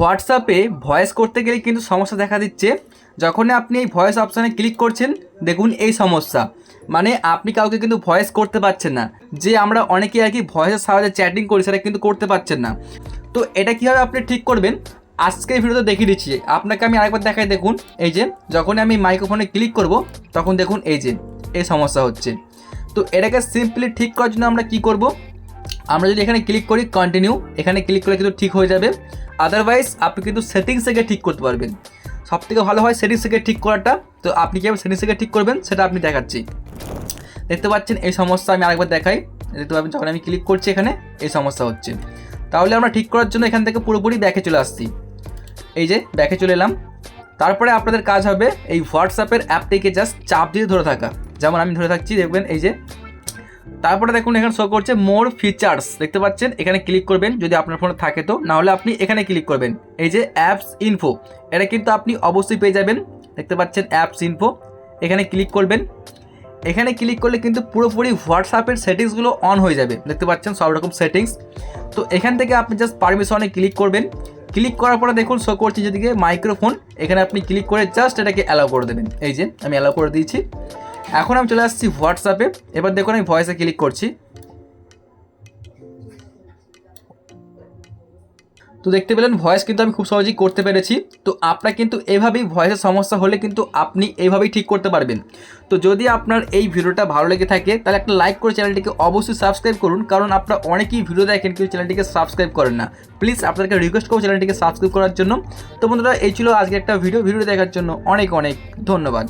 হোয়াটসঅ্যাপে ভয়েস করতে গেলে কিন্তু সমস্যা দেখা দিচ্ছে। যখন আপনি এই ভয়েস অপশানে ক্লিক করছেন, দেখুন এই সমস্যা, মানে আপনি কাউকে কিন্তু ভয়েস করতে পারছেন না। যে আমরা অনেকেই আর কি ভয়েসের সাহায্যে চ্যাটিং করি, সেটা কিন্তু করতে পারছেন না। তো এটা কীভাবে আপনি ঠিক করবেন আজকে এই ভিডিওতে দেখিয়ে দিচ্ছি। আপনাকে আমি আরেকবার দেখাই, দেখুন এই যে যখনই আমি মাইক্রোফোনে ক্লিক করব তখন দেখুন এই যে এই সমস্যা হচ্ছে। তো এটাকে সিম্পলি ঠিক করার জন্য আমরা কি করব, আমরা যদি এখানে ক্লিক করি কন্টিনিউ, এখানে ক্লিক করে কিন্তু ঠিক হয়ে যাবে। আদারওয়াইজ আপনি কিন্তু সেটিংস থেকে ঠিক করতে পারবেন। সবথেকে ভালো হয় সেটিংস থেকে ঠিক করাটা। তো আপনি কীভাবে সেটিংস থেকে ঠিক করবেন সেটা আপনি দেখাচ্ছি। দেখতে পাচ্ছেন এই সমস্যা, আমি আরেকবার দেখাই। দেখতে পাবেন যখন আমি ক্লিক করছি এখানে এই সমস্যা হচ্ছে। তাহলে আমরা ঠিক করার জন্য এখান থেকে পুরোপুরি ব্যাকে চলে আসছি। এই যে ব্যাকে চলে এলাম। তারপরে আপনাদের কাজ হবে এই হোয়াটসঅ্যাপের অ্যাপটিকে জাস্ট চাপ দিয়ে ধরে থাকা, যেমন আমি ধরে থাকছি, দেখবেন এই যে। তারপরে দেখুন এখানে শো করছে মোর ফিচার্স, দেখতে পাচ্ছেন এখানে ক্লিক করবেন যদি আপনার ফোনে থাকে। তো নাহলে আপনি এখানে ক্লিক করবেন, এই যে অ্যাপস ইনফো, এটা কিন্তু আপনি অবশ্যই পেয়ে যাবেন। দেখতে পাচ্ছেন অ্যাপস ইনফো, এখানে ক্লিক করবেন। এখানে ক্লিক করলে কিন্তু পুরোপুরি হোয়াটসঅ্যাপের সেটিংসগুলো অন হয়ে যাবে। দেখতে পাচ্ছেন সব রকম সেটিংস। তো এখান থেকে আপনি জাস্ট পারমিশনে ক্লিক করবেন। ক্লিক করার পরে দেখুন শো করছে যেদিকে মাইক্রোফোন, এখানে আপনি ক্লিক করে জাস্ট এটাকে অ্যালাউ করে দেবেন। এই যে আমি অ্যালাউ করে দিয়েছি। এখন আমি চলে আসছি হোয়াটসঅ্যাপে। এবার দেখুন আমি ভয়েসে ক্লিক করছি। তো দেখতে পেলেন ভয়েস কিন্তু আমি খুব সহজেই করতে পেরেছি। তো আপনার কিন্তু এভাবেই ভয়েসের সমস্যা হলে কিন্তু আপনি এইভাবেই ঠিক করতে পারবেন। তো যদি আপনার এই ভিডিওটা ভালো লেগে থাকে তাহলে একটা লাইক করে চ্যানেলটিকে অবশ্যই সাবস্ক্রাইব করুন, কারণ আপনারা অনেকেই ভিডিও দেখেন কিন্তু চ্যানেলটিকে সাবস্ক্রাইব করেন না। প্লিজ আপনাদেরকে রিকোয়েস্ট করব চ্যানেলটিকে সাবস্ক্রাইব করার জন্য। তো বন্ধুরা এই ছিল আজকে একটা ভিডিও দেখার জন্য অনেক অনেক ধন্যবাদ।